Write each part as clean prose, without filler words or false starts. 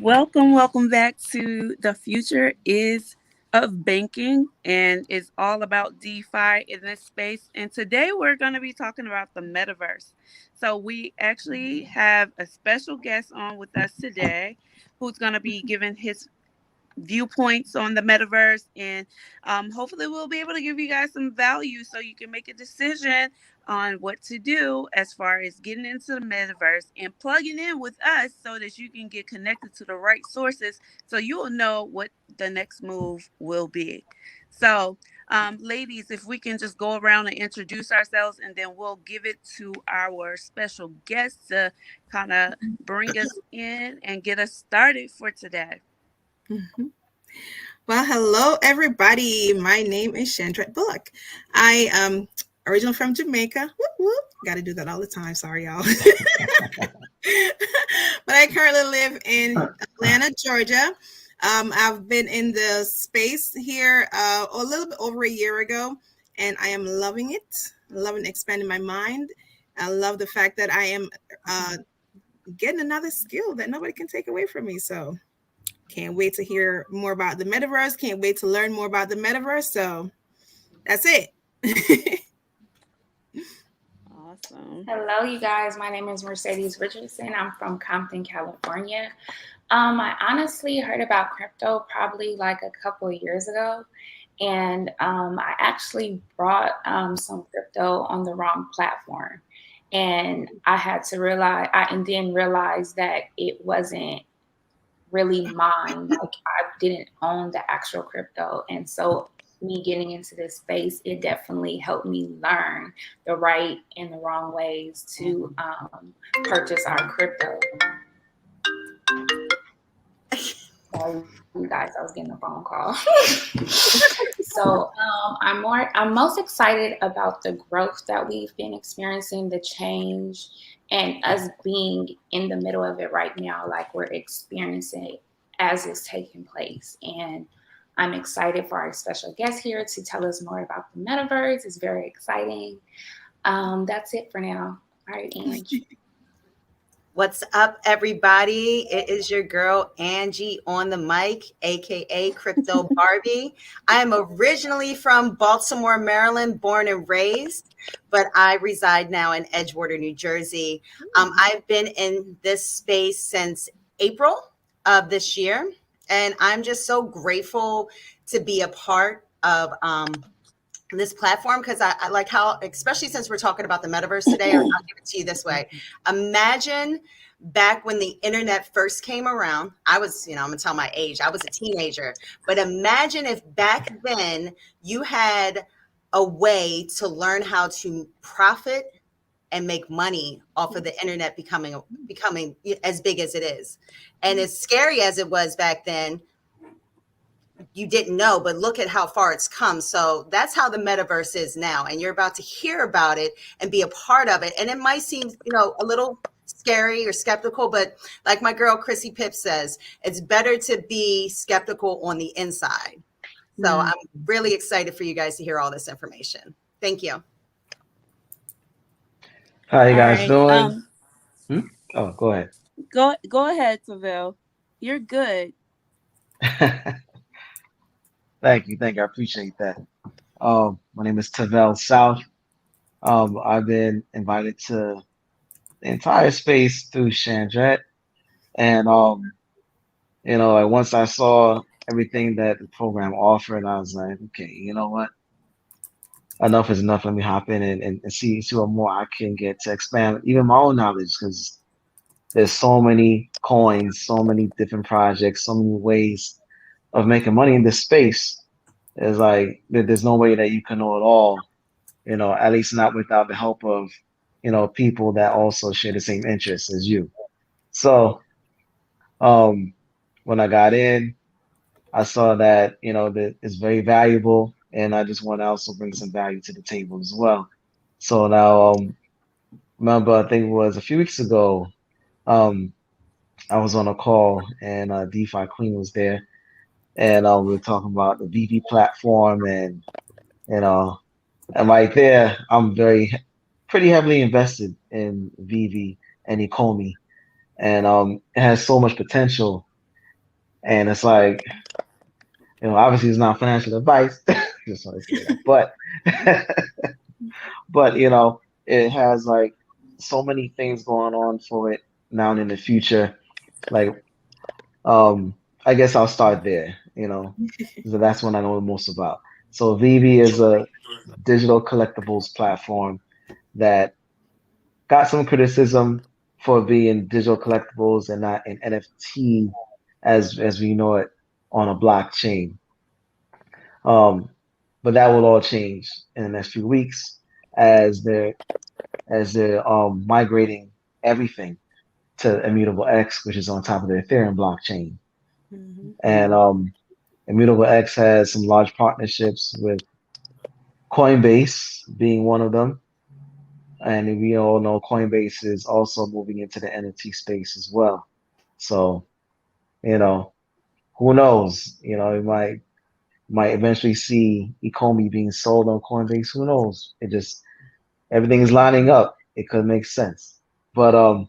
Welcome back to The Future is of Banking, and it's all about DeFi in this space. And today we're going to be talking about the metaverse. So we actually have a special guest on with us today who's going to be giving his viewpoints on the metaverse, and hopefully we'll be able to give you guys some value so you can make a decision on what to do as far as getting into the metaverse and plugging in with us so that you can get connected to the right sources so you will know what the next move will be. So ladies, if we can just go around and introduce ourselves, and then we'll give it to our special guest to kind of bring us in and get us started for today. Mhm. Well, hello everybody. My name is Chandra Bullock. I am originally from Jamaica. Whoop, whoop. Got to do that all the time. Sorry, y'all. But I currently live in Atlanta, Georgia. I've been in the space here a little bit over a year ago, and I am loving it. Loving expanding my mind. I love the fact that I am getting another skill that nobody can take away from me. So can't wait to hear more about the metaverse. Can't wait to learn more about the metaverse. So that's it. Awesome. Hello, you guys. My name is Mercedes Richardson. I'm from Compton, California. I honestly heard about crypto probably like a couple of years ago. And I actually brought some crypto on the wrong platform. And I had to realize, and then realize that it wasn't really mine. Like I didn't own the actual crypto. And so me getting into this space, it definitely helped me learn the right and the wrong ways to purchase our crypto. Sorry, you guys, I was getting a phone call. So I'm most excited about the growth that we've been experiencing, the change, and us being in the middle of it right now, like we're experiencing it as it's taking place. And I'm excited for our special guest here to tell us more about the metaverse. It's very exciting. That's it for now. All right, Angie. What's up, everybody? It is your girl, Angie, on the mic, aka Crypto Barbie. I am originally from Baltimore, Maryland, born and raised, but I reside now in Edgewater, New Jersey. I've been in this space since April of this year, and I'm just so grateful to be a part of this platform, because I like how, especially since we're talking about the metaverse today, I'll give it to you this way. Imagine back when the internet first came around. I was, I'm gonna tell my age, I was a teenager, but imagine if back then you had a way to learn how to profit and make money off of the internet becoming as big as it is. And as scary as it was back then, you didn't know, but look at how far it's come. So that's how the metaverse is now. And you're about to hear about it and be a part of it. And it might seem, a little scary or skeptical, but like my girl, Chrissy Pip says, it's better to be skeptical on the inside. So I'm really excited for you guys to hear all this information. Thank you. How you guys right. doing? Oh, go ahead. Go ahead, Saville. You're good. Thank you. I appreciate that. My name is Tavel South. I've been invited to the entire space through Chandret. And, like once I saw everything that the program offered, I was like, okay, you know what? Enough is enough. Let me hop in and see what more I can get to expand even my own knowledge, because there's so many coins, so many different projects, so many ways of making money in this space. It's like there's no way that you can know it all, at least not without the help of, people that also share the same interests as you. So when I got in, I saw that, that it's very valuable, and I just want to also bring some value to the table as well. So now, remember, I think it was a few weeks ago, I was on a call, and DeFi Queen was there, and we were talking about the VV platform, and and right there, I'm pretty heavily invested in VV and Ecomi, and it has so much potential. And it's like, obviously it's not financial advice. Just want to say that, but it has like so many things going on for it now and in the future. Like, um, I guess I'll start there. So that's what I know the most about. So Vivi is a digital collectibles platform that got some criticism for being digital collectibles and not an NFT as we know it on a blockchain. Um, but that will all change in the next few weeks as they're migrating everything to Immutable X, which is on top of the Ethereum blockchain. Mhm. And Immutable X has some large partnerships with Coinbase being one of them. And we all know Coinbase is also moving into the NFT space as well. So, you know, who knows? You might eventually see Ecomi being sold on Coinbase. Who knows? It just everything is lining up. It could make sense. But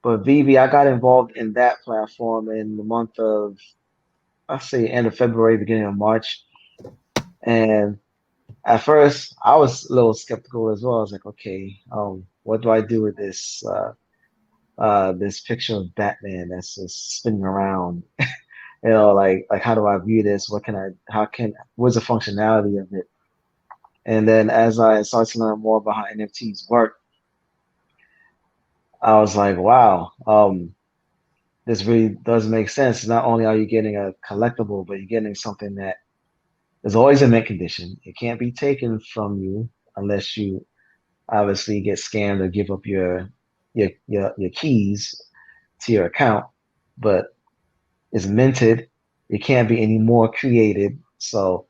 Vivi, I got involved in that platform in the month of I say end of February, beginning of March. And at first I was a little skeptical as well. I was like, okay, what do I do with this picture of Batman that's just spinning around? Like how do I view this? What's the functionality of it? And then as I started to learn more about how NFTs work, I was like, wow, this really does make sense. Not only are you getting a collectible, but you're getting something that is always in mint condition. It can't be taken from you unless you obviously get scammed or give up your keys to your account. But it's minted. It can't be any more created. So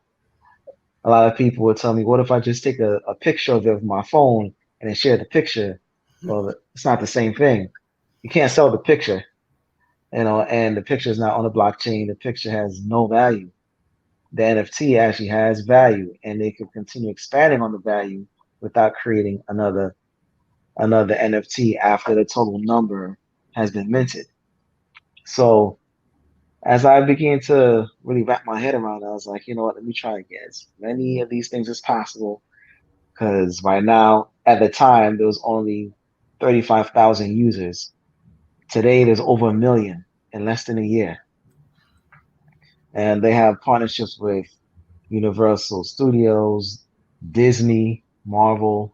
a lot of people would tell me, what if I just take a picture of it with my phone and then share the picture? Well, it's not the same thing. You can't sell the picture, and the picture is not on the blockchain. The picture has no value. The NFT actually has value, and they could continue expanding on the value without creating another NFT after the total number has been minted. So as I began to really wrap my head around it, I was like, you know what, let me try to get as many of these things as possible. Because right now, at the time, there was only 35,000 users. Today, there's over a million in less than a year. And they have partnerships with Universal Studios, Disney, Marvel,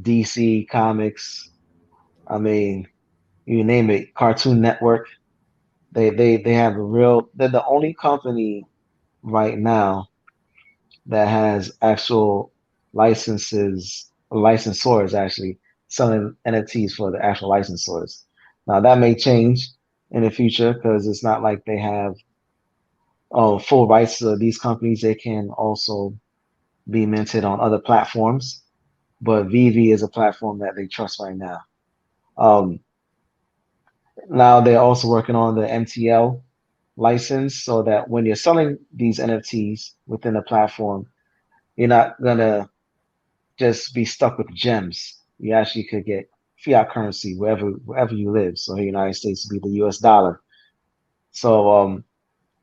DC Comics. I mean, you name it, Cartoon Network. They have a real. They're the only company right now that has actual licensors actually selling NFTs for the actual licensors. Now that may change in the future because it's not like they have full rights to these companies. They can also be minted on other platforms, but Vivi is a platform that they trust right now. Um, Now they're also working on the MTL license so that when you're selling these NFTs within the platform, you're not gonna just be stuck with gems. You actually could get fiat currency wherever you live. So the United States would be the US dollar. So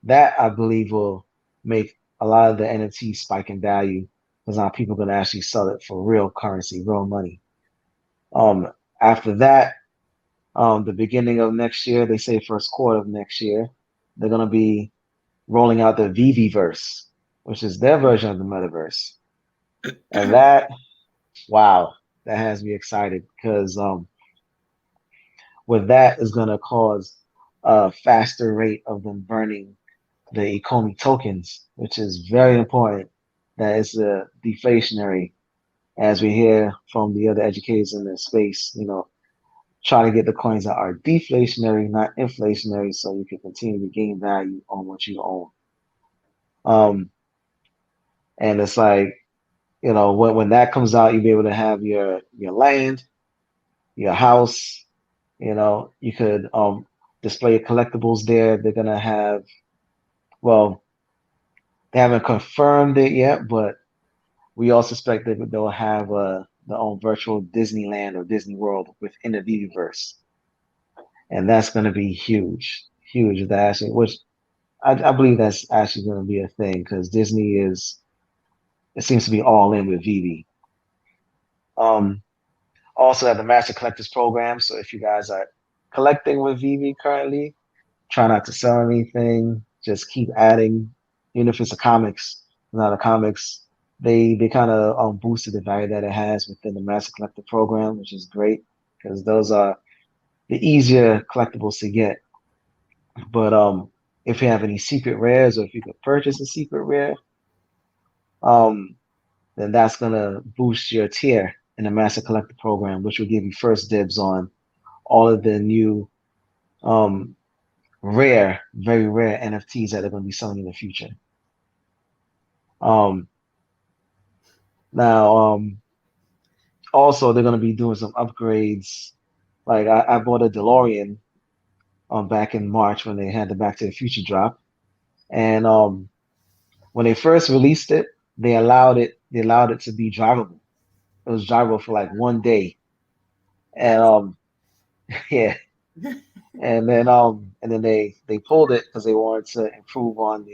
that I believe will make a lot of the NFT spike in value because now people are gonna actually sell it for real currency, real money. After that, the beginning of next year, they say first quarter of next year, they're gonna be rolling out the VV-verse, which is their version of the metaverse. And that, wow, that has me excited because with that is gonna cause a faster rate of them burning the Ecomi tokens, which is very important. That is deflationary, as we hear from the other educators in the space. Try to get the coins that are deflationary, not inflationary, so you can continue to gain value on what you own. Um, and it's like, when that comes out, you'll be able to have your land, your house. You could display your collectibles there. They're gonna have, well, they haven't confirmed it yet, but we all suspect that they'll have their own virtual Disneyland or Disney World within the Viviverse, and that's gonna be huge, huge. That actually, which I believe that's actually going to be a thing because Disney is it seems to be all in with Vivi. Um, also have the Master Collectors program. So if you guys are collecting with Vivi currently, try not to sell anything. Just keep adding, even if it's a comics, not a comics. They kind of boosted the value that it has within the Master Collector program, which is great because those are the easier collectibles to get. But if you have any secret rares or if you could purchase a secret rare, um, then that's gonna boost your tier in the Master Collector program, which will give you first dibs on all of the new um rare, very rare NFTs that are going to be selling in the future. Um, now, also they're going to be doing some upgrades. Like I bought a DeLorean back in March when they had the Back to the Future drop, and when they first released it, they allowed it to be drivable. It was drivable for like 1 day, and That's yeah, and then they pulled it because they wanted to improve on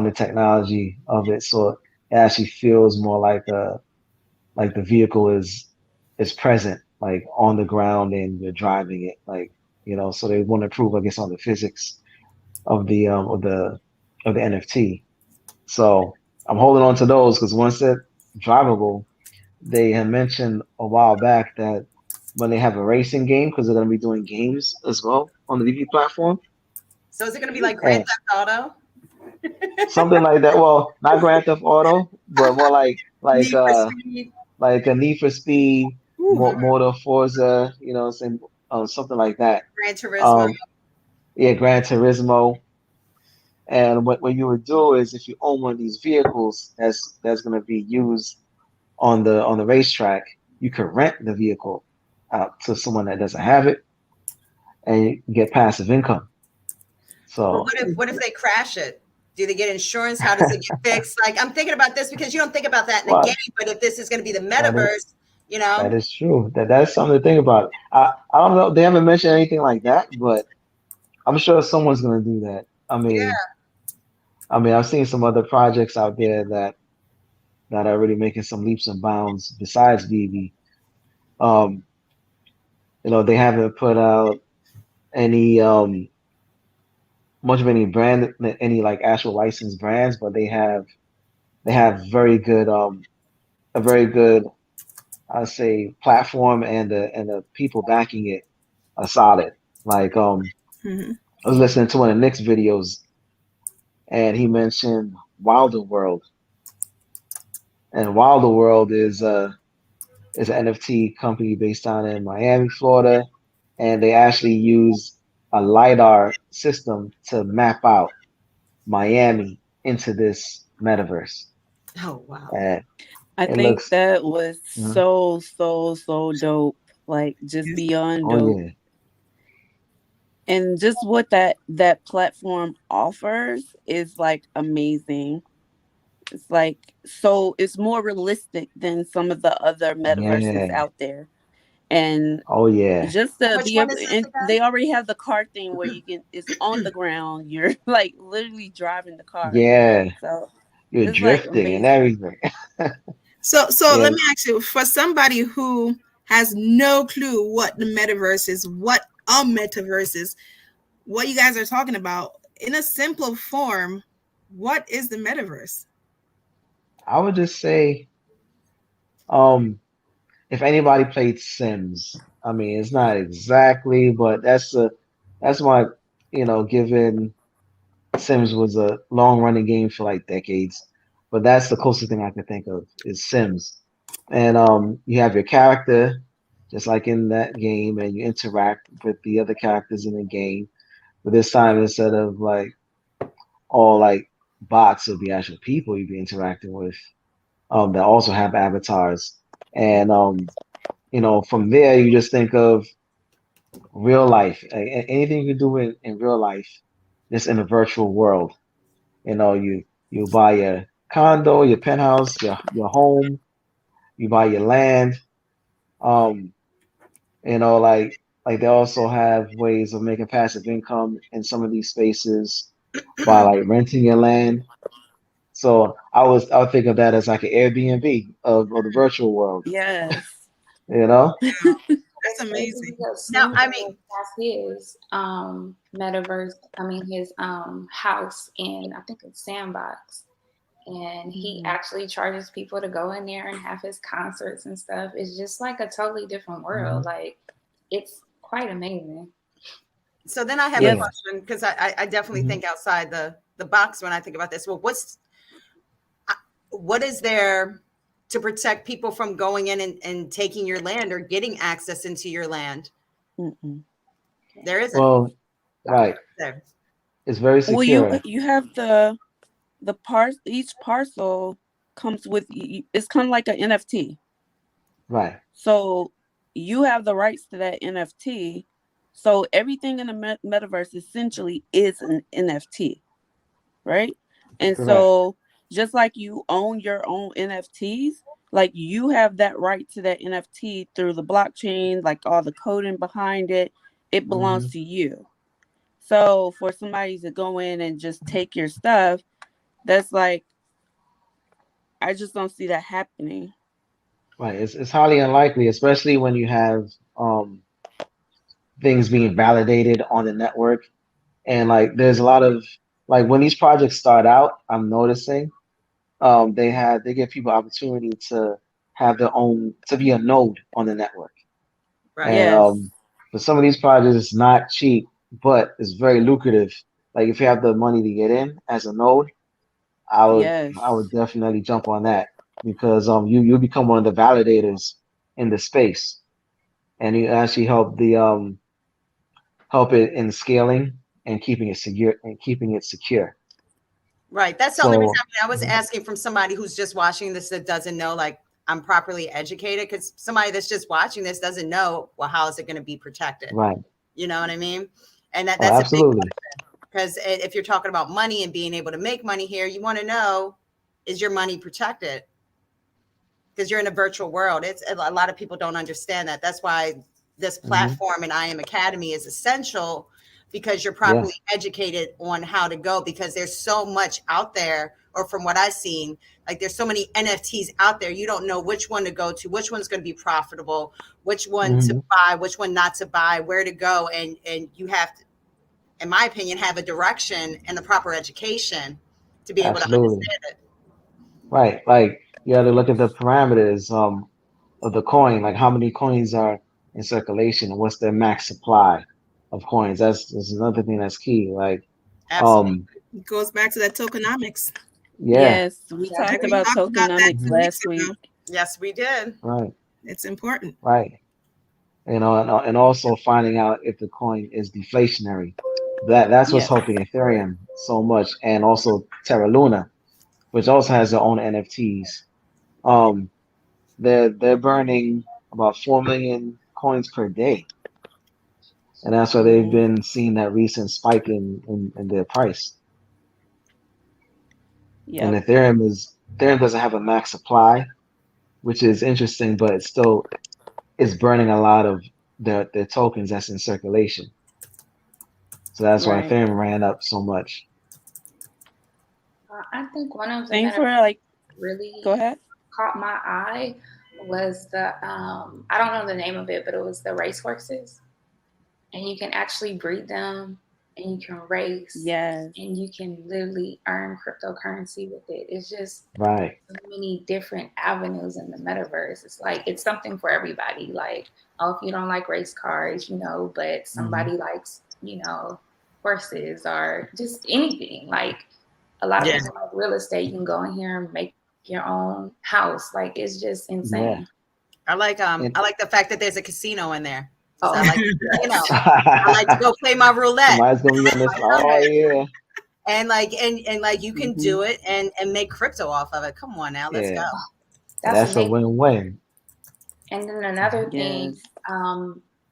the technology of it, so it actually feels more like the vehicle is present, like on the ground, and you're driving it, like So they want to improve, I guess, on the physics of the NFT. So I'm holding on to those because once they're drivable, they had mentioned a while back that when they have a racing game, because they're going to be doing games as well on the DV platform, so is it going to be like Grand and Theft Auto? something like that. Well, not Grand Theft Auto, but more Need for Speed. like a Need for Speed, Ooh. Motor Forza, saying something like that. Gran Turismo. Um, yeah, Gran Turismo. And what you would do is if you own one of these vehicles that's going to be used on the racetrack, you could rent the vehicle out to someone that doesn't have it, and you get passive income. But So, what if they crash it? Do they get insurance? How does it get fixed? Like I'm thinking about this because you don't think about that in a game, well, but if this is going to be the that is metaverse, you that know, is true. That's something to think about. I don't know. They haven't mentioned anything like that, but I'm sure someone's going to do that. yeah. I've seen some other projects out there that are really making some leaps and bounds besides BB. Um, they haven't put out any much of any brand, any like actual licensed brands, but they have very good a very good I say platform, and the people backing it are solid. Like Mhm. I was listening to one of Nick's videos, and he mentioned Wilder World, and Wilder World is an NFT company based down in Miami, Florida, and they actually use a LiDAR system to map out Miami into this metaverse. Oh wow. And I it think looks, that was mhm. so dope. Like just beyond Oh dope. yeah, And just what that platform offers is like amazing. It's like so it's more realistic than some of the other metaverses yeah, out there. And oh yeah, just to Which be one able, is this and again? they already have the car thing where you can it's on the ground, you're like literally driving the car. yeah. So You're it's like drifting and amazing. everything. So let Yeah, me ask you, for somebody who has no clue what the metaverse is, what a metaverse is, what you guys are talking about, in a simple form, what is the metaverse? I would just say, um, if anybody played Sims, it's not exactly, but that's my, given Sims was a long running game for like decades, but that's the closest thing I can think of is Sims. And you have your character, just like in that game, and you interact with the other characters in the game. But this time, instead of like all like bots of the actual people you'd be interacting with, that also have avatars. And from there you just think of real life, anything you can do in real life, just in a virtual world. You buy your condo, your penthouse, your home, you buy your land. Um, like they also have ways of making passive income in some of these spaces. by like renting your land. So I would think of that as like an Airbnb of the virtual world, Yes. you know? Wow, that's Crazy amazing. because Now, Slim I mean, has his metaverse, I mean his house in I think it's Sandbox. And he Mhm. actually charges people to go in there and have his concerts and stuff. It's just like a totally different Hmm. world. Like it's quite amazing. so then I have a Yes. Yeah. question because I definitely Hmm. think outside the box when I think about this. Well, what is there to protect people from going in and taking your land or getting access into your land? Mm-mm. There isn't. Well, right. There. It's very Well, secure. you have the part each parcel comes with it's kind of like an NFT. Right. So you have the rights to that NFT. So everything in the metaverse essentially is an NFT, right? And Correct. so just like you own your own NFTs, like you have that right to that NFT through the blockchain, like all the coding behind it, it belongs Hmm. to you. So for somebody to go in and just take your stuff, that's like I just don't see that happening. Right. It's highly unlikely, especially when you have um things being validated on the network. And like there's a lot of like when these projects start out, I'm noticing they give people opportunity to have their own to be a node on the network. Right. And Yes. for some of these projects it's not cheap, but it's very lucrative. Like if you have the money to get in as a node, I would I Yes. would definitely jump on that because you become one of the validators in the space and you actually help it in scaling and keeping it secure. Right. That's the only reason So I was asking from somebody who's just watching this that doesn't know, like, I'm properly educated because somebody that's just watching this doesn't know, well, how is it going to be protected? right. You know what I mean? And Oh, that's a big absolutely. because if you're talking about money and being able to make money here, you want to know, is your money protected? Because you're in a virtual world. It's a lot of people don't understand that. That's why this Hmm. platform and I Am Academy is essential because you're Yeah. properly educated on how to go because there's so much out there or from what I've seen, like there's so many NFTs out there. You don't know which one to go to, which one's going to be profitable, which one to Hmm. buy, which one not to buy, where to go. And you have to, in my opinion, have a direction and the proper education to be able to Absolutely. understand it. Right. Like you have to look at the parameters of the coin, like how many coins are in circulation and what's their max supply of coins. That's another thing that's key. Like Absolutely. um It goes back to that tokenomics yeah. Yes. We like talked we about Definitely. talked about that tokenomics 2 weeks last ago. week. Yes, we did. Right. It's important. Right. And also finding out if the coin is deflationary. That's what's Yes. helping Ethereum so much, and also Terra Luna, which also has their own NFTs. Um, they're burning about 4 million coins per day, and that's why they've Hmm. been seeing that recent spike in their price. And Yep. Ethereum doesn't have a max supply, which is interesting, but it's still it's burning a lot of their tokens that's in circulation. So that's why Right. Ethereum ran up so much. I think one of the Things meta were like, go really ahead. caught my eye was the I don't know the name of it, but it was the racehorses, and you can actually breed them, and you can race, Yes. and you can literally earn cryptocurrency with it. It's just Right. so many different avenues in the metaverse. It's like it's something for everybody. Like, oh, if you don't like race cars, but Hmm. somebody likes, horses or just anything. Like a lot of Yeah. people like real estate. You can go in here and make your own house. Like it's just insane. Yeah. I And like the fact that there's a casino in there. So Oh, I like, yes. I like to go play my roulette. somebody's gonna be on this. Oh yeah. And like you can Hmm. do it and make crypto off of it. Come on now, let's go. Yeah. That's That's a amazing. win-win. And then another thing, Yes.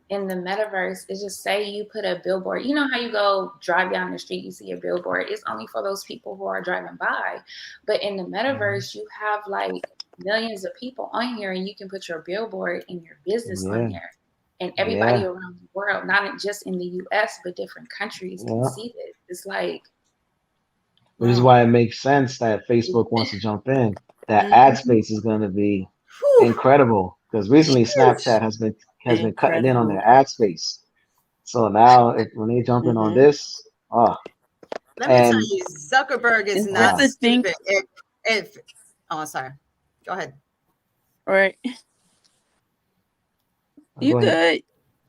in the metaverse is just say you put a billboard. You know how you go drive down the street, you see a billboard. It's only for those people who are driving by. But in the Mhm. metaverse, you have like millions of people on here, and you can put your billboard and your business on Yeah. here. And everybody Yeah. around the world, not just in the US, but different countries can Yeah. see this. It's like which is why it makes sense that Facebook wants to jump in. That ad Mhm. space is going to be Whew, incredible because recently huge. Snapchat has been cutting in on Incredible. their ad space. So now when they jump in on Hmm. this, oh, Let me tell and you, Zuckerberg is And just not ah, to think, stupid. If oh, sorry, go ahead. right? go You ahead. good?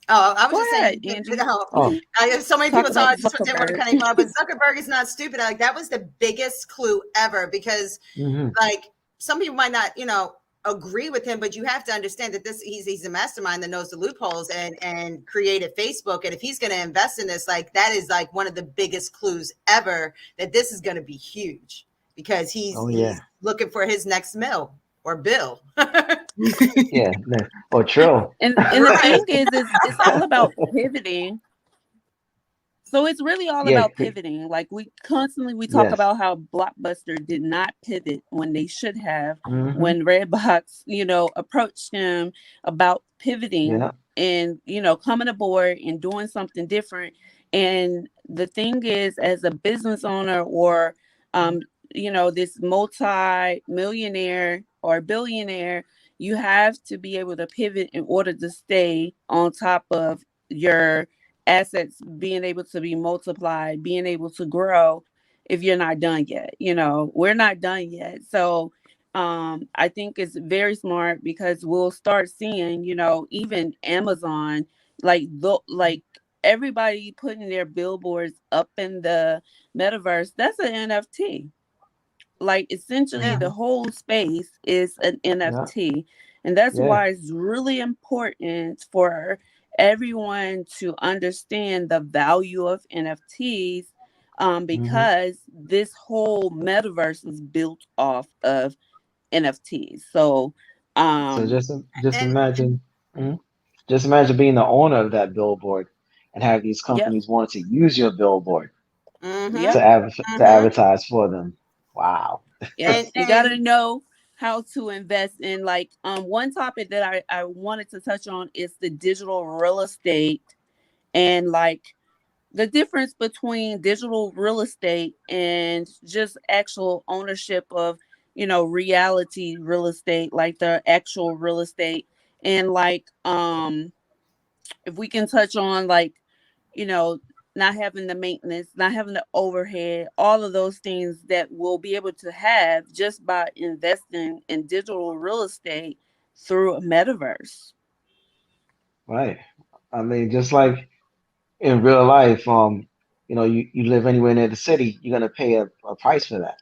Oh, I was Go just saying. ahead, Angie. Oh, Oh, so many Talk people about talk. I just didn't want to Zuckerberg. cut anybody, but Zuckerberg is not stupid. Like that was the biggest clue ever because hmm like some people might not, agree with him, but you have to understand that he's a mastermind that knows the loopholes and created Facebook. And if he's going to invest in this, like that is like one of the biggest clues ever that this is going to be huge because he's oh he's yeah, looking for his next mill or bill. yeah, or Trill. And the Right. thing is it's all about pivoting. So it's really all Yeah, about pivoting. Like we talk yes, about how Blockbuster did not pivot when they should have, hmm when Redbox, approached them about pivoting yeah, and, coming aboard and doing something different. And the thing is, as a business owner or um, this multi-millionaire or billionaire, you have to be able to pivot in order to stay on top of your assets being able to be multiplied, being able to grow if you're not done yet. We're not done yet. So I think it's very smart because we'll start seeing, even Amazon, like everybody putting their billboards up in the metaverse, that's an NFT. Like essentially Yeah. the whole space is an yeah, NFT. And that's yeah, why it's really important for everyone to understand the value of NFTs, hmm because this whole metaverse is built off of NFTs. So So um just And imagine, mhm. Just imagine being the owner of that billboard and have these yep, companies want to use your billboard mm-hmm, yep, to mm-hmm. advertise for them. Wow. yep. and You gotta and know how to invest in, like, one topic that I wanted to touch on is the digital real estate, and like the difference between digital real estate and just actual ownership of, reality real estate, like the actual real estate. And like if we can touch on, like, you know not having the maintenance, not having the overhead, all of those things that we'll be able to have just by investing in digital real estate through a metaverse. Right. I mean, just like in real life, you live anywhere near the city, you're gonna pay a price for that.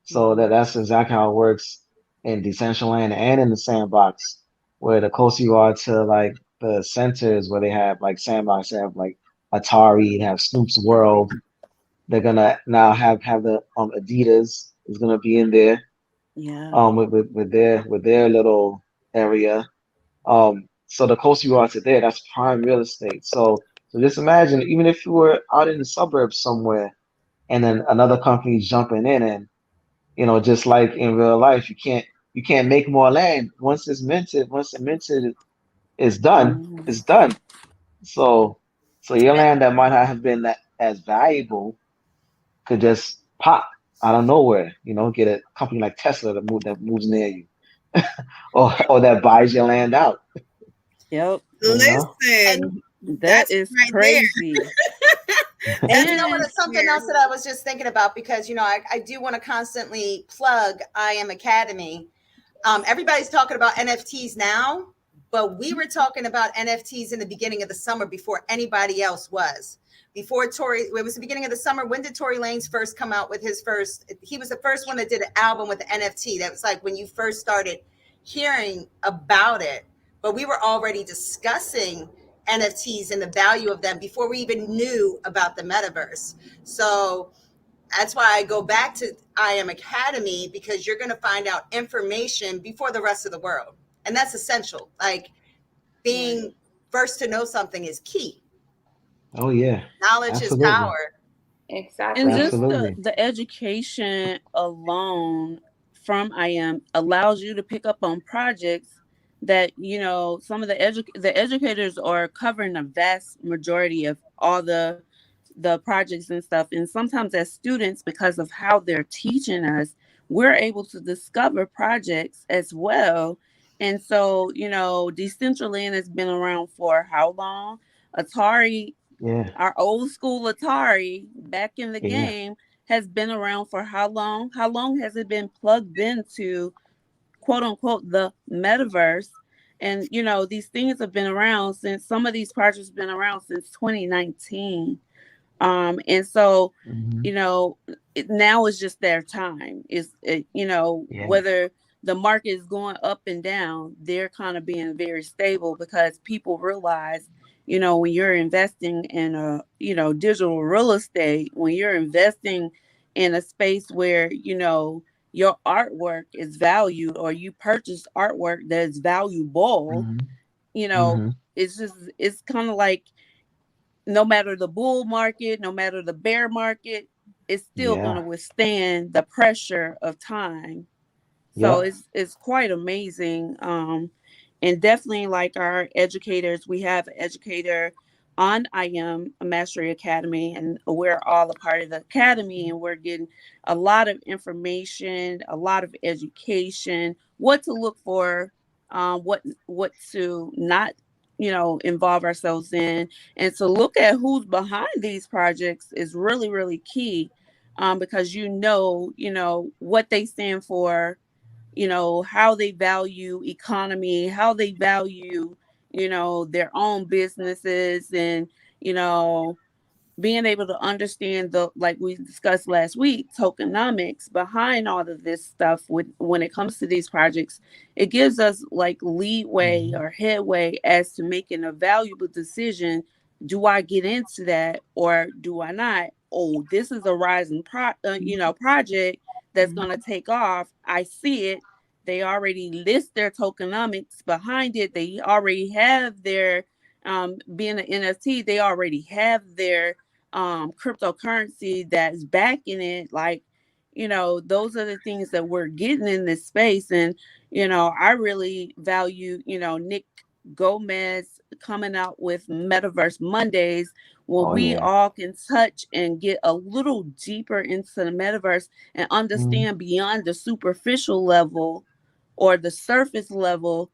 So Mhm. that's exactly how it works in Decentraland and in the sandbox, where the closer you are to like the centers where they have like sandbox, they have like Atari, they have Snoop's World. They're gonna now have the Adidas is gonna be in there Yeah. with their little area. So the closer you are to there, that's prime real estate. So just imagine, even if you were out in the suburbs somewhere, and then another company's jumping in, and just like in real life, you can't make more land once the minted is done, Mhm. it's done. So your land that might not have been that as valuable could just pop out of nowhere. Get a company like Tesla that moves near you, or that buys your land out. Yep. You know. and Listen, That that's is right there. crazy. And you know what? And It's something Here. else that I was just thinking about because I do want to constantly plug I Am Academy. Everybody's talking about NFTs now, but we were talking about NFTs in the beginning of the summer before anybody else was. Before Tory, it was the beginning of the summer. When did Tory Lanez first come out with his first? He was the first one that did an album with the NFT. That was like when you first started hearing about it. But we were already discussing NFTs and the value of them before we even knew about the metaverse. So that's why I go back to I Am Academy because you're going to find out information before the rest of the world. And that's essential. Like right. being first to know something is key. Oh yeah, Knowledge is absolutely, power. And Exactly. just the absolutely. the education alone from IM allows you to pick up on projects that, some of the educators are covering a vast majority of all the the projects and stuff. And sometimes as students, because of how they're teaching us, we're able to discover projects as well. And so, Decentraland has been around for how long? Atari, Yeah. our old school Atari back in the Yeah. game, has been around for how long? How long has it been plugged into, quote unquote, the metaverse? And these things have been around since, some of these projects have been around since 2019. And so, Hmm. you know, now is just their time. Yeah. Whether the market is going up and down, they're kind of being very stable, because people realize, when you're investing in digital real estate, when you're investing in a space where, your artwork is valued, or you purchase artwork that's valuable, Hmm. you know, Hmm. it's kind of like, no matter the bull market, no matter the bear market, it's still going to Yeah. withstand the pressure of time. So Yep. it's quite amazing. And definitely, like our educators, we have an educator on I Am a Mastery Academy, and we're all a part of the academy, and we're getting a lot of information, a lot of education, what to look for, what to not, involve ourselves in, and to look at who's behind these projects is really, really key, because what they stand for, how they value economy, how they value, their own businesses, and, you know, being able to understand, the like we discussed last week, tokenomics behind all of this stuff. When it comes to these projects, it gives us like leeway Hmm. or headway as to making a valuable decision. Do I get into that, or do I not? Oh, this is a rising project that's going to take off. I see it. They already list their tokenomics behind it. They already have their, being an NFT, they already have their cryptocurrency that's backing it. Like, those are the things that we're getting in this space. And, I really value, Nick Gomez coming out with Metaverse Mondays, where Oh we yeah. all can touch and get a little deeper into the metaverse and Hmm. understand beyond the superficial level or the surface level,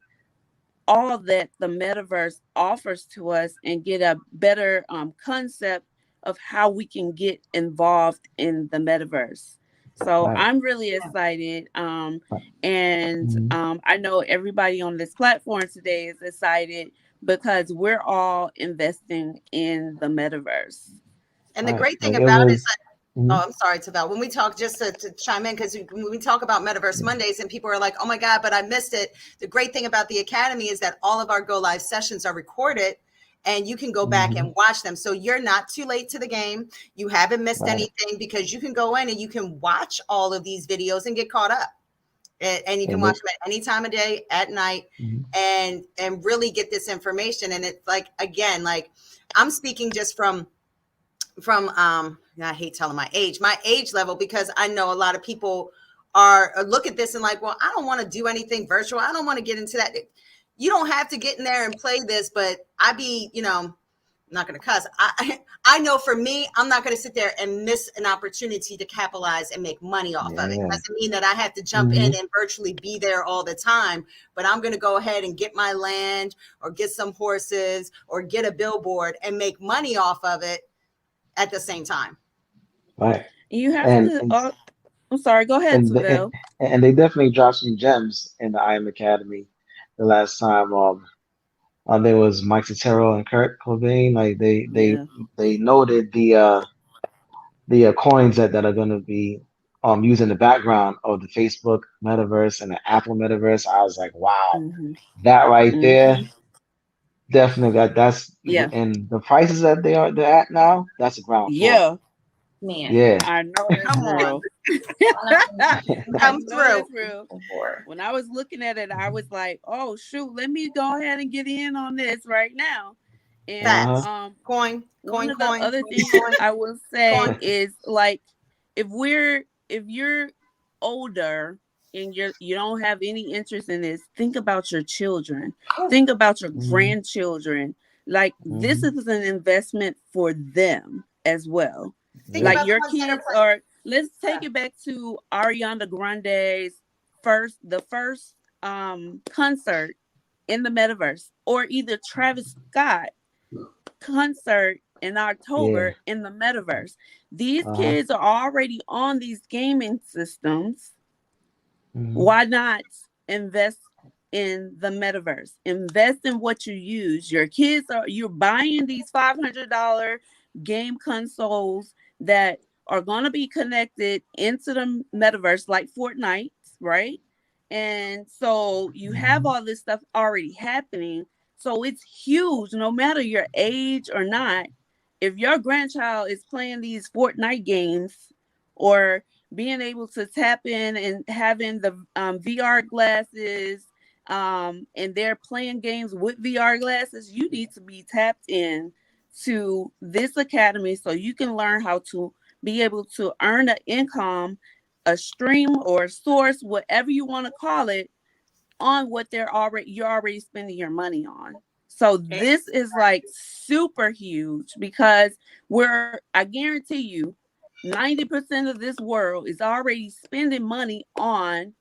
all that the metaverse offers to us, and get a better concept of how we can get involved in the metaverse. So Right. I'm really excited. And Hmm. I know everybody on this platform today is excited, because we're all investing in the metaverse. And the Right. great thing Like it about it is was. Hmm. oh, I'm sorry, Tabell. When we talk, just to chime in, because when we talk about Metaverse Mondays and people are like, oh my God, but I missed it. The great thing about the Academy is that all of our Go Live sessions are recorded and you can go back Hmm. and watch them. So you're not too late to the game. You haven't missed Right. anything because you can go in and you can watch all of these videos and get caught up. And you can And watch they. them at any time of day, at night, Hmm. and really get this information. And it's like, again, like I'm speaking just from I hate telling my age level, because I know a lot of people are look at this and like, well, I don't want to do anything virtual. I don't want to get into that. You don't have to get in there and play this, but I be, I'm not going to cuss. I know for me, I'm not going to sit there and miss an opportunity to capitalize and make money off of it. Yeah. Doesn't mean that I have to jump in Hmm. and virtually be there all the time, but I'm going to go ahead and get my land or get some horses or get a billboard and make money off of it at the same time. Right. You have And to. and I'm sorry. Go ahead, and they, Tavell. and they definitely dropped some gems in the I Am Academy the last time. There was Mike Sotero and Kurt Cobain. Like Yeah. they noted the coins that are going to be using the background of the Facebook metaverse and the Apple metaverse. I was like, wow, Hmm. that right there, Hmm. definitely that's Yeah. and the prices that they're at now. That's the ground floor. Yeah. Man, Yeah. I know that's come on. real. I Come know through. that's real. For. When I was looking at it, I Mhm. was like, "Oh shoot, let me go ahead and get in on this right now." And Uh-huh. Fats. Coin, one coin, of the coin, other coin, things coin, I will say coin. is, like, if you're older and you don't have any interest in this, think about your children. Oh, Think about your Mhm. grandchildren. Like, this Mhm. is an investment for them. as well. Think Yeah. Like about the your ones that are kids playing. are, let's take it back to Ariana Grande's first concert in the metaverse, or either Travis Scott concert in Yeah. October in the metaverse. These Uh-huh. kids are already on these gaming systems. Hmm. Why not invest in the metaverse? Invest in what you use. Your kids are, you're buying these $500 game consoles that are going to be connected into the metaverse like Fortnite, right? And so you have Hmm. all this stuff already happening. So it's huge, no matter your age or not. If your grandchild is playing these Fortnite games, or being able to tap in and having the VR glasses, and they're playing games with VR glasses, you need to be tapped in to this academy so you can learn how to be able to earn an income, a stream or a source, whatever you want to call it, on what you're already spending your money on. So this is like super huge because I guarantee you 90% of this world is already spending money on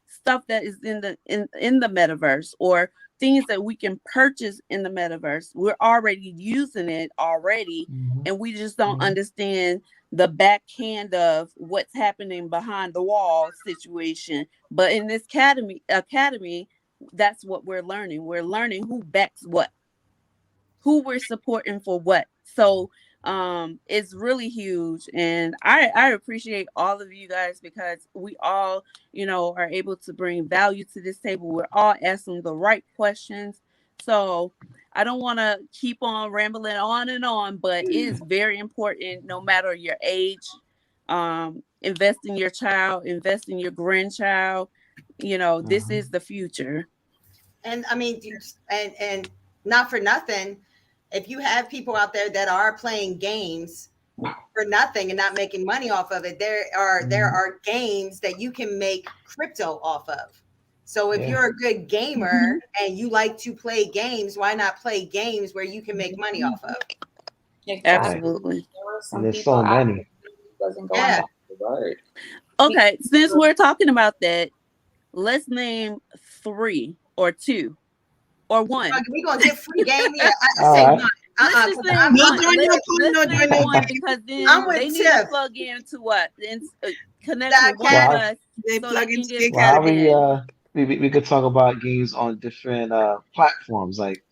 stuff that is in the metaverse, or things that we can purchase in the metaverse. We're already using it already, Hmm. and we just don't Hmm. understand the backhand of what's happening behind the wall situation. But in this academy, that's what we're learning. We're learning who backs what, who we're supporting for what. So it's really huge, and I appreciate all of you guys because we all, are able to bring value to this table. We're all asking the right questions. So I don't want to keep on rambling on and on, but it is very important, no matter your age. Invest in your child, invest in your grandchild. This Hmm. is the future. And I mean, and not for nothing, if you have people out there that are playing games for nothing and not making money off of it, Hmm. there are games that you can make crypto off of. So if Yeah. you're a good gamer and you like to play games, why not play games where you can make money off of? Right. Exactly. Absolutely. There were And some there's people so out many. there who wasn't going Yeah. back to work. Okay, since we're talking about that, let's name three or two or one. We gonna get free game here. I All say right. one. Let's just Because name No one. doing no fun, Let's no doing name no one fun. because I'm then with they need to Tiff. plug into what and connect The with one of Well, academy. us They so they plug can into the get well, how plugged academy. we in. we could talk about games on different platforms, like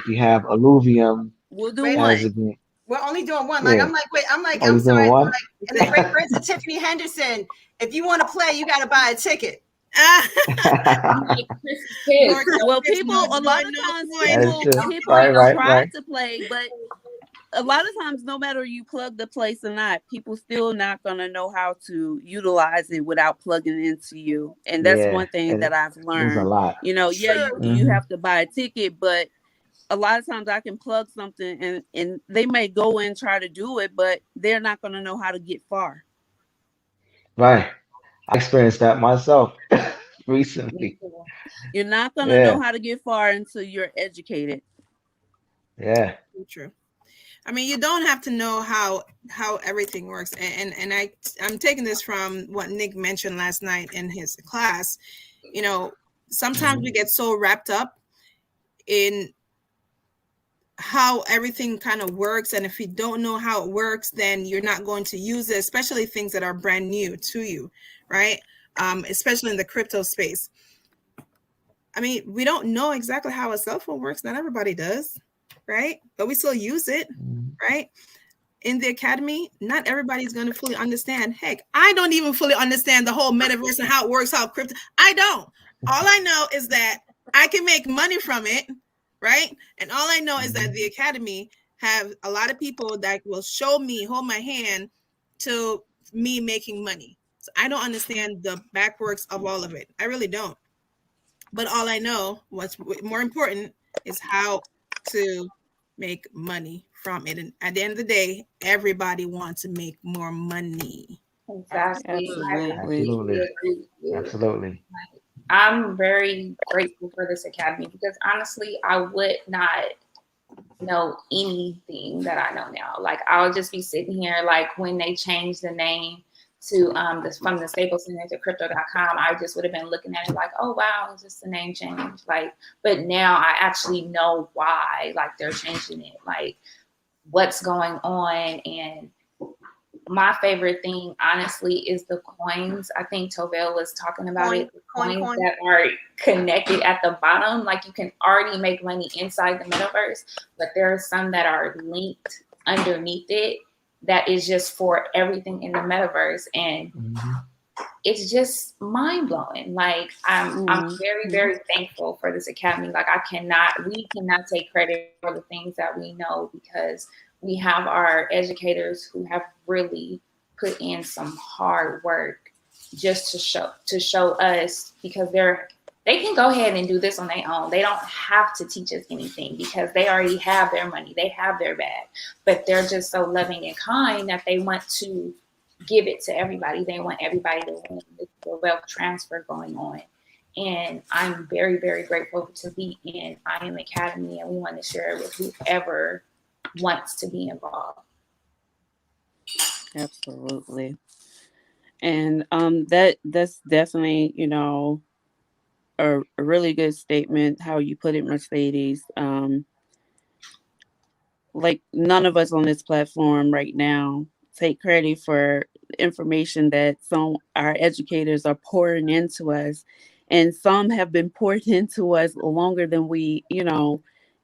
you have Illuvium We'll do Wait, as one. a game. we're only doing one. Like Yeah. I'm like, wait, I'm like, Oh, I'm you doing sorry. I'm one? like, in the great words of Tiffany Henderson, if you want to play, you got to buy a ticket. Ah, Like Chris's kids. more Well, tickets, people, no a joy, lot of no times That point. is people true. people Right, right, try right. to play, but a lot of times, no matter you plug the place or not, people still not gonna know how to utilize it without plugging into you. And that's Yeah, one thing and that I've there's a learned. lot. Yeah, True. you Hmm. have to buy a ticket, but a lot of times I can plug something and they may go and try to do it, but they're not gonna know how to get far. Right. I experienced that myself Me recently. too. You're not gonna know Yeah, how to get far until you're educated. yeah. True. I mean, you don't have to know how everything works. And I'm taking this from what Nick mentioned last night in his class. You know, sometimes we Hmm. get so wrapped up in how everything kind of works, and if you don't know how it works, then you're not going to use it, especially things that are brand new to you, right? Especially in the crypto space. I mean, we don't know exactly how a cell phone works. Not everybody does, right? But we still use it, Hmm. right? In the academy, not everybody's going to fully understand. Heck, I don't even fully understand the whole metaverse and how it works, how crypto. I don't. All I know is that I can make money from it, right? And all I know is that the Hmm. academy have a lot of people that will show me, hold my hand to me making money. So I don't understand the backworks of all of it. I really don't. But all I know, what's more important, is how to make money from it. And at the end of the day, everybody wants to make more money. Exactly. I Absolutely. completely Absolutely. agree with you. Absolutely. I'm very grateful for this academy because honestly, I would not know anything that I know now. Like I'll just be sitting here, like when they changed the name to this from the Staples Center to crypto.com, I just would have been looking at it like, oh wow, it's just a name change. Like, but now I actually know why like they're changing it, like what's going on. And my favorite thing, honestly, is the coins. I think Tovell was talking about Coin, it. The coin, coins coin. that are connected at the bottom, like you can already make money inside the metaverse, but there are some that are linked underneath it that is just for everything in the metaverse. And Mhm. it's just mind blowing. Like I'm very, Mhm. very thankful for this academy. Like we cannot take credit for the things that we know because we have our educators who have really put in some hard work just to show us, because they can go ahead and do this on their own. They don't have to teach us anything because they already have their money, they have their bag, but they're just so loving and kind that they want to give it to everybody. They want everybody to win. There's a wealth transfer going on. And I'm very, very grateful to be in I Am Academy, and we want to share it with whoever wants to be involved. Absolutely. And that's definitely, a really good statement how you put it, Mercedes. Like none of us on this platform right now take credit for information that some our educators are pouring into us, and some have been poured into us longer than we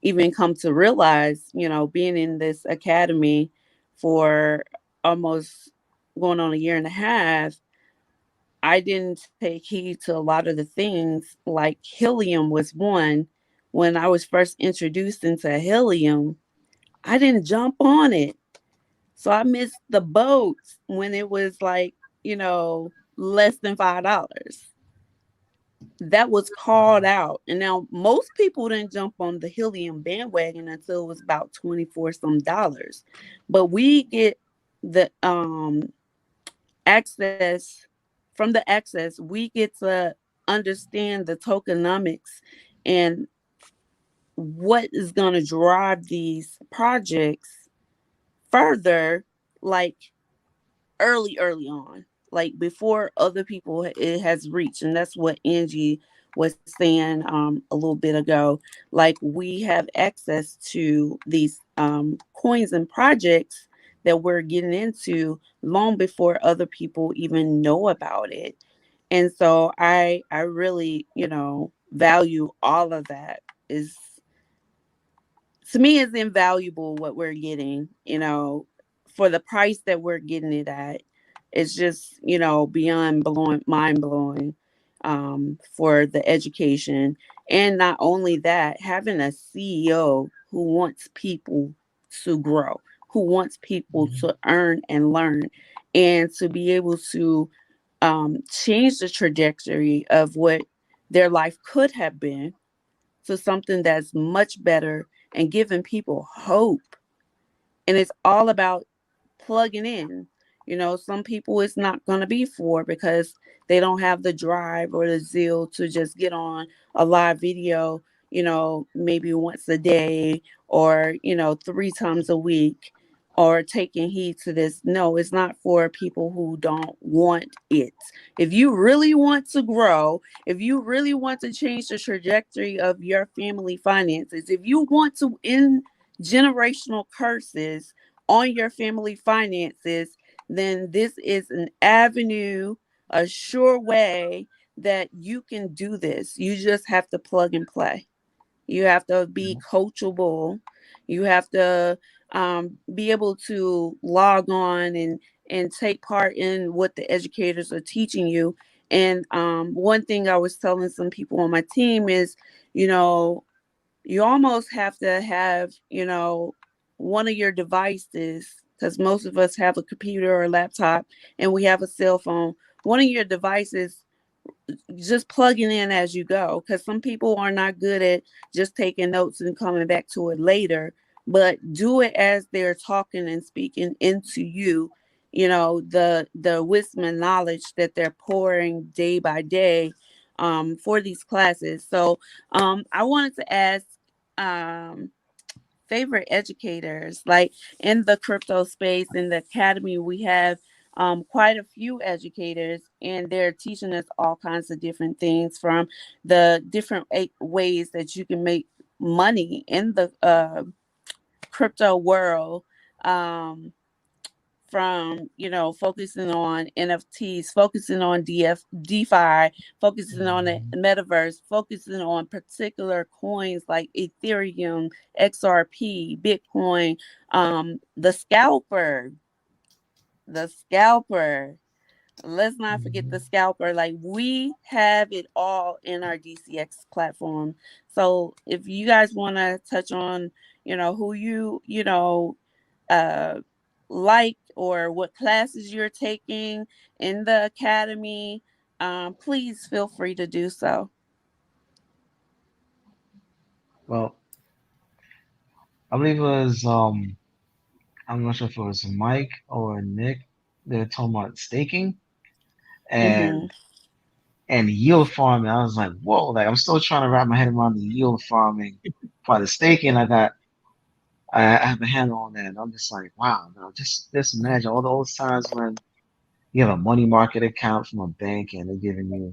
even come to realize. Being in this academy for almost going on a year and a half, I didn't take heed to a lot of the things. Like helium was one. When I was first introduced into helium, I didn't jump on it. So I missed the boats when it was like, less than $5. That was called out. And now most people didn't jump on the helium bandwagon until it was about 24 some dollars. But we get the access from the access, we get to understand the tokenomics and what is going to drive these projects further, like early on, like before other people it has reached. And that's what Angie was saying a little bit ago. Like we have access to these coins and projects that we're getting into long before other people even know about it. And so I really value all of that. Is To me, it's invaluable what we're getting, for the price that we're getting it at. It's just, beyond blowing, mind blowing, for the education. And not only that, having a CEO who wants people to grow, who wants people Mhm. to earn and learn, and to be able to change the trajectory of what their life could have been to something that's much better, and giving people hope. And it's all about plugging in. Some people it's not going to be for, because they don't have the drive or the zeal to just get on a live video, maybe once a day, or, 3 times a week, or taking heed to this. No, it's not for people who don't want it. If you really want to grow, if you really want to change the trajectory of your family finances, if you want to end generational curses on your family finances, then this is an avenue, a sure way that you can do this. You just have to plug and play. You have to be coachable. You have to be able to log on and take part in what the educators are teaching you. And one thing I was telling some people on my team is, you know, you almost have to have, one of your devices, because most of us have a computer or a laptop and we have a cell phone. One of your devices, just plugging in as you go, because some people are not good at just taking notes and coming back to it later, but do it as they're talking and speaking into you, the wisdom and knowledge that they're pouring day by day, for these classes. So I wanted to ask, um, favorite educators. Like in the crypto space, in the academy, we have quite a few educators, and they're teaching us all kinds of different things, from the different ways that you can make money in the crypto world. Um, from focusing on NFTs, focusing on DeFi, focusing on the Mhm. metaverse, focusing on particular coins like Ethereum, XRP, Bitcoin, the scalper. Let's not forget the Mhm. scalper. Like, we have it all in our DCX platform. So if you guys want to touch on, who uh, like, or what classes you're taking in the academy, please feel free to do so. Well, I believe it was I'm not sure if it was Mike or Nick. They were talking about staking Hmm. and yield farming. I was like, whoa, like I'm still trying to wrap my head around the yield farming part of staking. I have a handle on that. And I'm just like, wow, now just imagine all those times when you have a money market account from a bank and they're giving you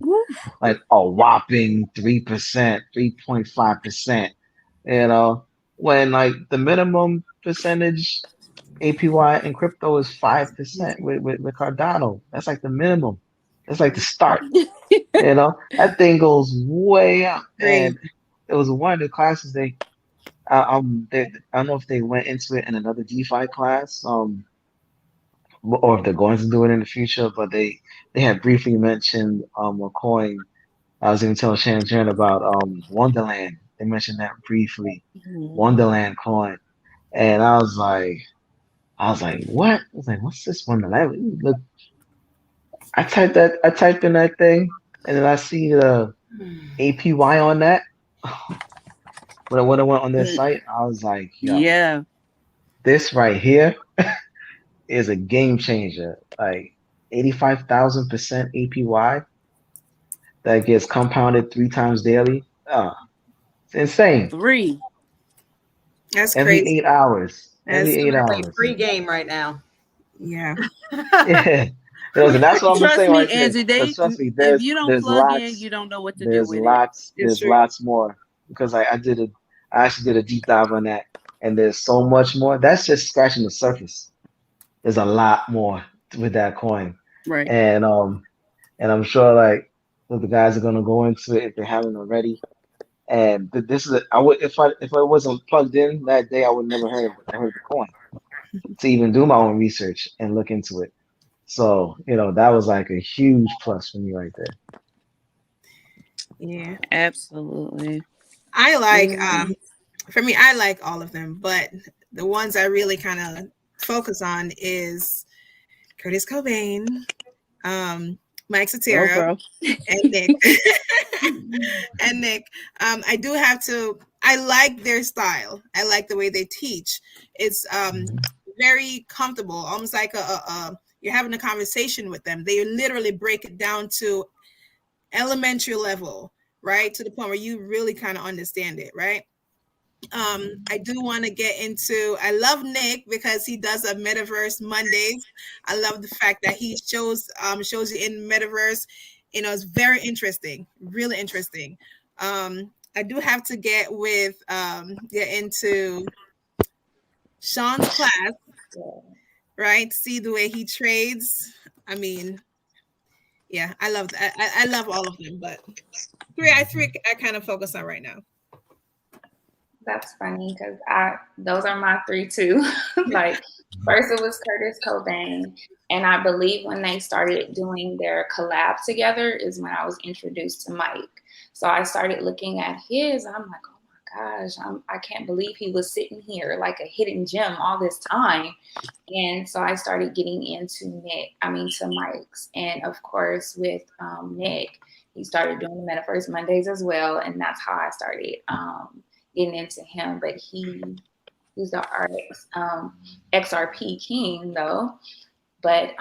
like a whopping 3%, 3.5%, you know, when like the minimum percentage APY in crypto is 5% with Cardano. That's like the minimum. That's like the start. That thing goes way up. Agree. And it was one of the classes I don't know if they went into it in another DeFi class, or if they're going to do it in the future, but they had briefly mentioned a coin. I was even telling Shannon about Wonderland. They mentioned that briefly, Mhm. Wonderland coin, and I was like, what? I was like, what's this Wonderland? Look, I typed in that thing, and then I see the APY on that. When I went on their Mm, site, I was like, yo, yeah. this right here is a game changer. Like 85,000% APY that gets compounded 3 times daily. It's insane. Three. That's Every crazy. 8 hours. Every That's eight Play hours. free game right now. yeah. Yeah. And that's what I'm Trust saying me, right there. Angie. But trust me, If you don't plug in, you lots, don't know what to do with it. It's there's true. lots more because I actually did a deep dive on that, and there's so much more. That's just scratching the surface. There's a lot more with that coin, Right. and I'm sure like the guys are gonna go into it if they haven't already. And this is I would if I wasn't plugged in that day, I would never heard of the coin to even do my own research and look into it. So, that was like a huge plus for me right there. Yeah. Absolutely. I like Mhm. for me, I like all of them, but the ones I really kind of focus on is Curtis Cobain, um, Mike Go, Sotero, bro. and Nick. And Nick, I do have to. I like their style. I like the way they teach. It's Mhm. very comfortable, almost like you're having a conversation with them. They literally break it down to elementary level, right, to the point where you really kind of understand it, right? I do want to get into. I love Nick because he does a Metaverse Mondays. I love the fact that he shows you in Metaverse. It's very interesting, really interesting. I do have to get into Sean's class, right? See the way he trades. I mean, yeah, I love that. I love all of them, but three I kind of focus on right now. That's funny because I those are my three too. Like first it was Curtis Cobain, and I believe when they started doing their collab together is when I was introduced to Mike. So I started looking at his, and I'm like, oh my gosh, I can't believe he was sitting here like a hidden gem all this time. And so I started getting into to Mike's, and of course with Nick, he started doing the Metaverse Mondays as well, and that's how I started. Getting into him, but he's the XRP king though. But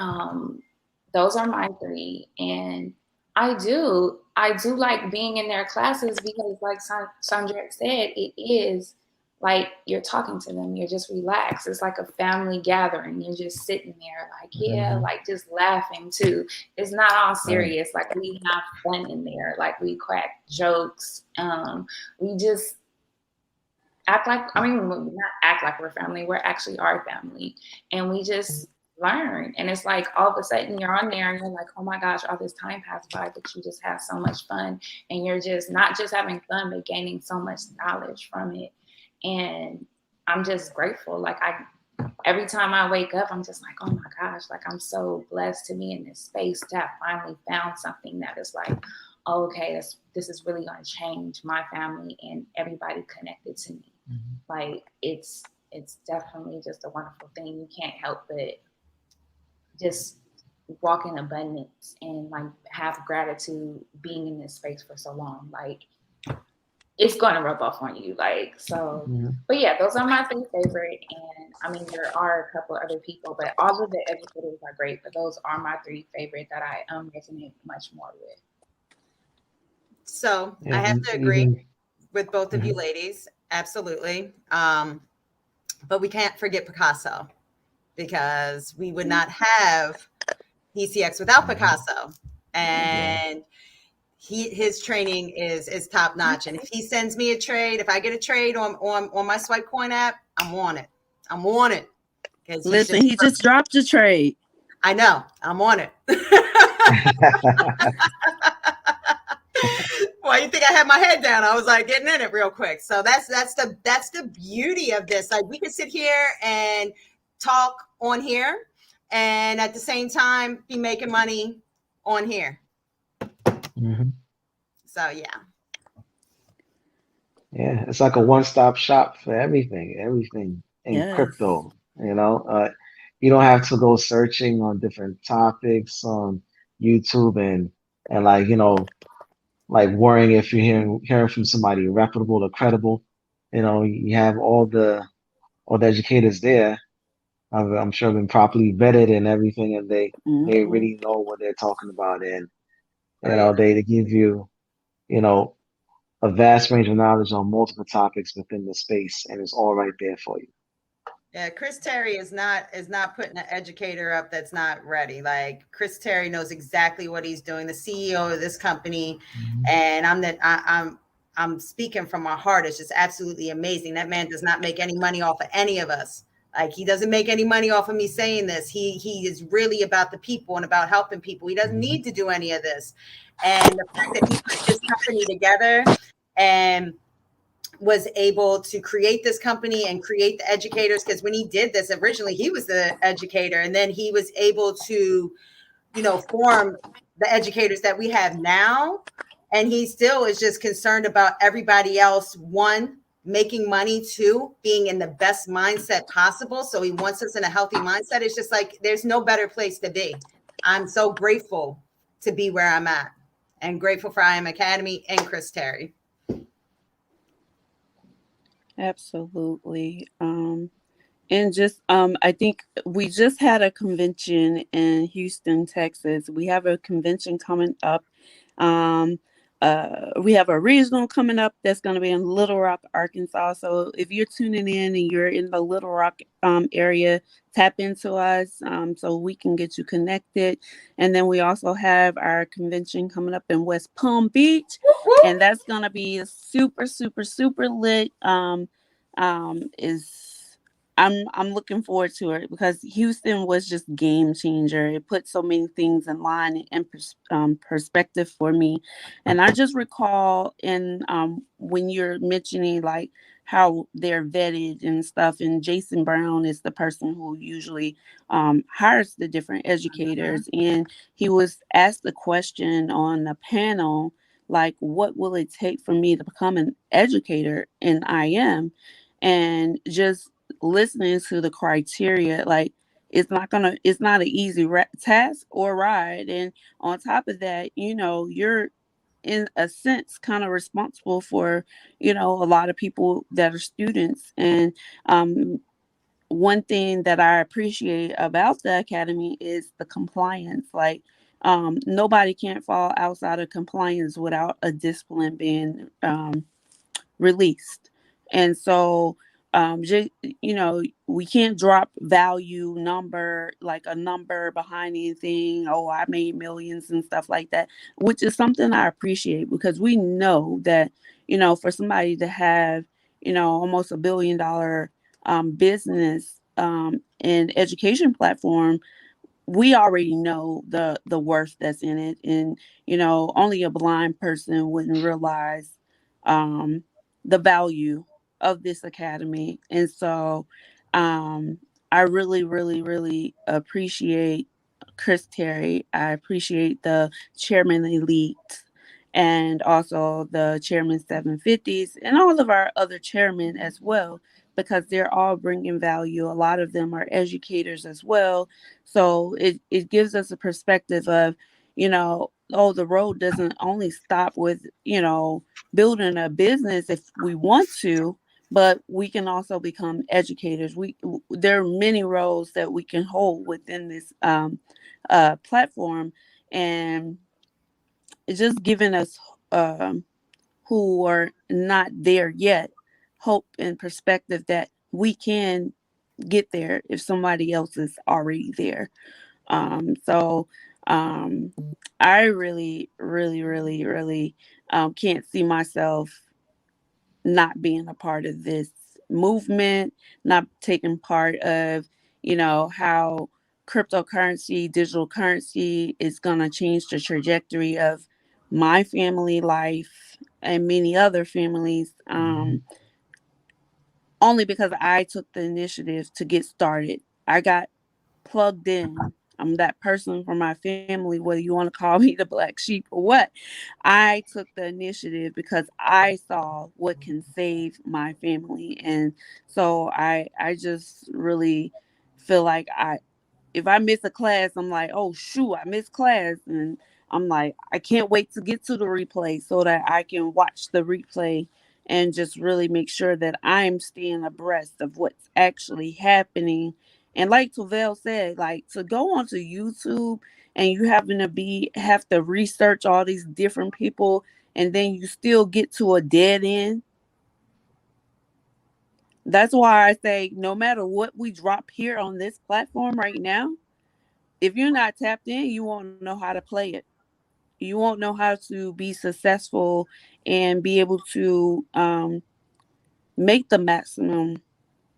those are my three, and I do like being in their classes because, like Sandra said, it is like you're talking to them, you're just relaxed. It's like a family gathering. You're just sitting there, like, yeah, Hmm. like just laughing too. It's not all Right. serious. Like we have fun in there. Like we crack jokes. We just act like, I mean, not act like we're family. We're actually our family, and we just learn. And it's like all of a sudden you're on there and you're like, oh my gosh, all this time passed by, but you just have so much fun, and you're just not just having fun, but gaining so much knowledge from it. And I'm just grateful. Like I every time I wake up, I'm just like, oh my gosh, like I'm so blessed to be in this space to have finally found something that is like, oh, okay, this is really going to change my family and everybody connected to me. Mhm. Like it's definitely just a wonderful thing. You can't help but just walk in abundance and like have gratitude being in this space for so long. Like it's going to rub off on you. Like, so, Mhm. but yeah, those are my three favorite. And I mean, there are a couple of other people, but all of the educators are great. But those are my three favorite that I resonate much more with. So I Yeah, have and to agree even with both of you mhm. ladies. Absolutely. But we can't forget Picasso because we would not have PCX without Mhm. Picasso. Yeah. And his training is top notch. And if he sends me a trade, if I get a trade on my Swipe Coin app, I'm on it. I'm on it because he's Listen, just he just dropped a trade. I know I'm on it. Well, you think I had my head down? I was like getting in it real quick. So that's the beauty of this. Like we can sit here and talk on here, and at the same time be making money on here. Mhm. So yeah, Yeah, it's like a one-stop shop for everything in Yes. crypto, you know. You don't have to go searching on different topics on YouTube and like, like worrying if you're hearing from somebody reputable or credible. You have all the educators there. I'm sure been properly vetted and everything, and they Hmm. really know what they're talking about, and oh yeah. they give you you know a vast range of knowledge on multiple topics within the space, and it's all right there for you. Yeah, Chris Terry is not putting an educator up that's not ready. Like Chris Terry knows exactly what he's doing, the CEO of this company, Mhm. and I'm speaking from my heart. It's just absolutely amazing. That man does not make any money off of any of us. Like he doesn't make any money off of me saying this. He is really about the people and about helping people. He doesn't Mhm. need to do any of this. And the fact that he put this company together and was able to create this company and create the educators, because when he did this originally he was the educator, and then he was able to form the educators that we have now, and he still is just concerned about everybody else, one, making money, two, being in the best mindset possible. So he wants us in a healthy mindset. It's just like there's no better place to be. I'm so grateful to be where I'm at, and grateful for I Am Academy and Chris Terry. Absolutely. And just I think we just had a convention in Houston, Texas. We have a convention coming up. Um we have a regional coming up that's going to be in Little Rock, Arkansas. So if you're tuning in and you're in the Little Rock area, tap into us so we can get you connected. And then we also have our convention coming up in West Palm Beach, and that's going to be super, super, super lit. Is I'm looking forward to it because Houston was just game changer. It put so many things in line and perspective for me, and I just recall in when you're mentioning like how they're vetted and stuff, and Jason Brown is the person who usually hires the different educators, and he was asked the question on the panel like, what will it take for me to become an educator? And I am, and just listening to the criteria, like it's not an easy task or ride. And on top of that, you're in a sense kind of responsible for a lot of people that are students. And one thing that I appreciate about the academy is the compliance. Like nobody can fall outside of compliance without a discipline being released. And so just, we can't drop value number, like a number behind anything. Oh, I made millions and stuff like that, which is something I appreciate, because we know that, for somebody to have, almost $1 billion business and education platform, we already know the worth that's in it, and only a blind person wouldn't realize um the value of this academy. And so um I really, really, really appreciate Chris Terry. I appreciate the chairman elite, and also the chairman 750s, and all of our other chairmen as well, because they're all bringing value. A lot of them are educators as well, so it gives us a perspective of, oh, the road doesn't only stop with, building a business if we want to, but we can also become educators. There are many roles that we can hold within this platform, and it's just giving us, um, who are not there yet, hope and perspective that we can get there if somebody else is already there. So I really, really, really, really can't see myself not being a part of this movement, not taking part of, how cryptocurrency, digital currency is going to change the trajectory of my family life and many other families. Only because I took the initiative to get started. I got plugged in. I'm that person for my family, whether you want to call me the black sheep or what. I took the initiative because I saw what can save my family. And so I just really feel like, if I miss a class, I'm like, oh shoot, I missed class. And I'm like, I can't wait to get to the replay so that I can watch the replay and just really make sure that I'm staying abreast of what's actually happening. And like Tavel said, like, to go onto YouTube and you have to research all these different people, and then you still get to a dead end. That's why I say, no matter what we drop here on this platform right now, if you're not tapped in, you won't know how to play it. You won't know how to be successful and be able to make the maximum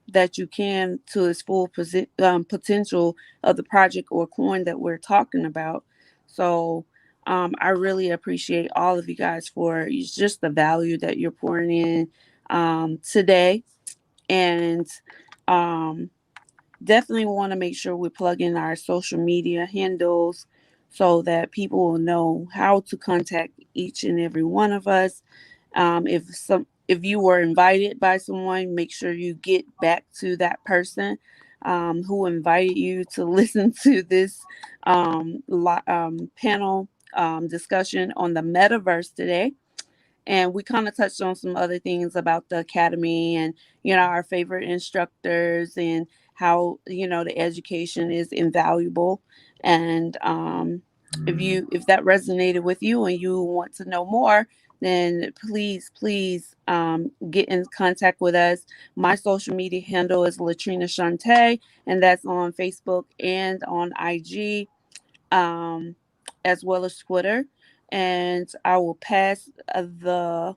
that you can to its full potential of the project or coin that we're talking about. So I really appreciate all of you guys for just the value that you're pouring in today. And um, definitely want to make sure we plug in our social media handles so that people will know how to contact each and every one of us. If you were invited by someone, make sure you get back to that person who invited you to listen to this panel discussion on the metaverse today. And we kind of touched on some other things about the academy, and our favorite instructors, and how the education is invaluable. And if that resonated with you and you want to know more, then please get in contact with us. My social media handle is Latrina Shante, and that's on Facebook and on IG, um, as well as Twitter. And I will pass the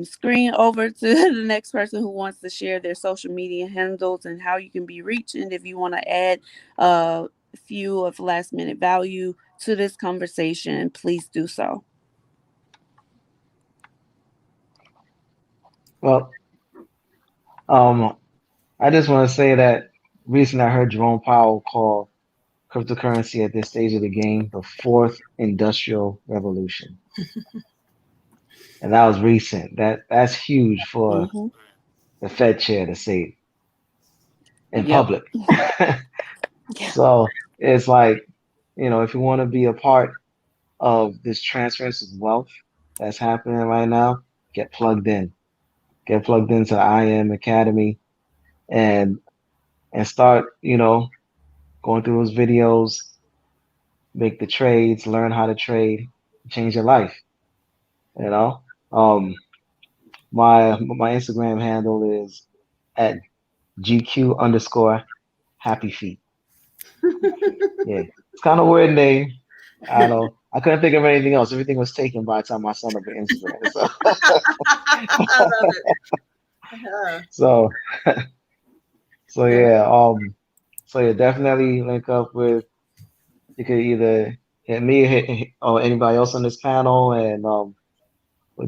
screen over to the next person who wants to share their social media handles and how you can be reached. And if you want to add a few of last minute value to this conversation, please do so. Well, um, I just want to say that recently I heard Jerome Powell call cryptocurrency at this stage of the game the fourth industrial revolution, and that was recent. That's huge for Mm-hmm. the Fed chair to say in Yep. public. Yeah. So it's like, if you want to be a part of this transference of wealth that's happening right now, get plugged in. Get plugged into the IM Academy and start, going through those videos, make the trades, learn how to trade, change your life. You know, um, my Instagram handle is at GQ underscore happy feet. Yeah, it's kind of weird name. I don't. I couldn't think of anything else. Everything was taken by the time I signed up for Instagram. So, I love it. Uh, so, so yeah. yeah. So yeah, definitely link up with. You could either hit me or anybody else on this panel, and we'll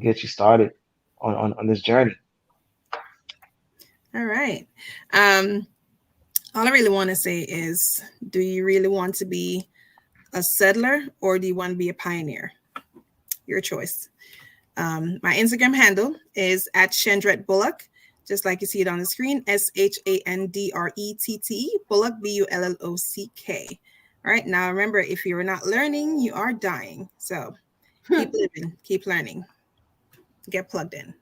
get you started on this journey. All right. Um, all I really want to say is, do you really want to be a settler or do you want to be a pioneer? Your choice. My Instagram handle is at Shandrette Bullock, just like you see it on the screen, SHANDRETTE, Bullock, BULLOCK. All right, now remember, if you're not learning, you are dying. So keep living, keep learning, get plugged in.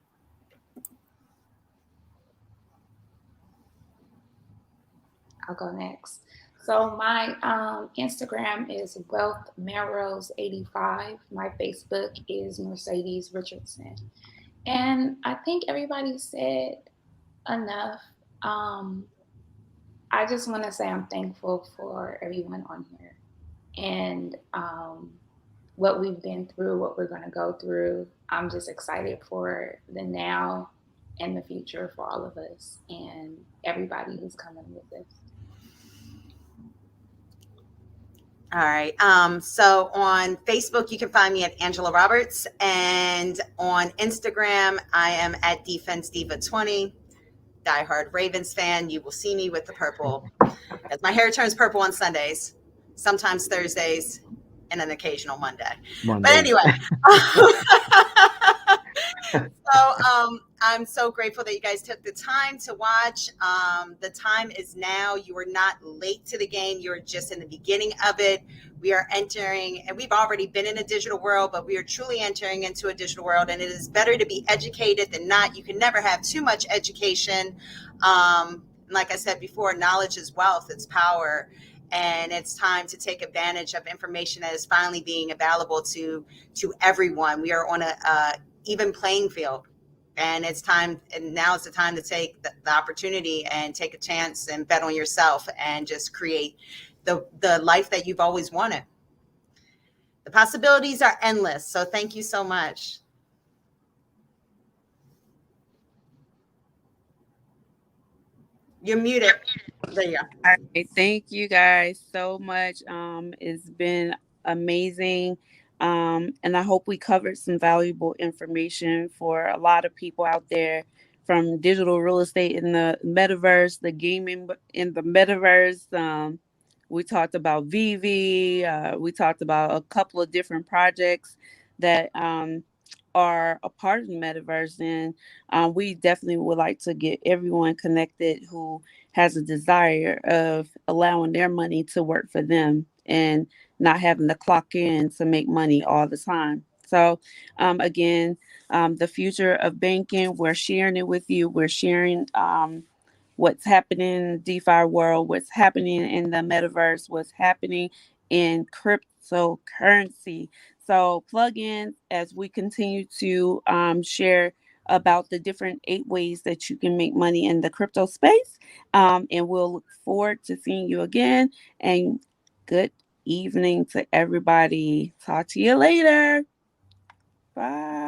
I'll go next. So my Instagram is Wealth Melrose 85. My Facebook is Mercedes Richardson. And I think everybody said enough. Um, I just want to say I'm thankful for everyone on here and what we've been through, what we're going to go through. I'm just excited for the now and the future for all of us and everybody who's coming with us. All right. So on Facebook, you can find me at Angela Roberts, and on Instagram, I am at Defense Diva 20. Diehard Ravens fan. You will see me with the purple, as my hair turns purple on Sundays, sometimes Thursdays, and an occasional Monday. But Mondays. anyway, I'm so grateful that you guys took the time to watch. The time is now. You are not late to the game. You're just in the beginning of it. We are entering, and we've already been in a digital world, but we are truly entering into a digital world. And it is better to be educated than not. You can never have too much education. Like I said before, knowledge is wealth. It's power. And it's time to take advantage of information that is finally being available to everyone. We are on a even playing field, and it's time, and now is the time to take the opportunity and take a chance and bet on yourself and just create the life that you've always wanted. The possibilities are endless, so thank you so much. You're muted. There you go. All right, thank you guys so much. It's been amazing. And I hope we covered some valuable information for a lot of people out there, from digital real estate in the metaverse, the gaming in the metaverse. We talked about VV. We talked about a couple of different projects that are a part of the metaverse. And we definitely would like to get everyone connected who has a desire of allowing their money to work for them and not having to clock in to make money all the time. So, again, the future of banking, we're sharing it with you. We're sharing what's happening in the DeFi world, what's happening in the metaverse, what's happening in cryptocurrency. So plug in as we continue to share about the different 8 ways that you can make money in the crypto space. And we'll look forward to seeing you again. And good evening to everybody. Talk to you later. Bye.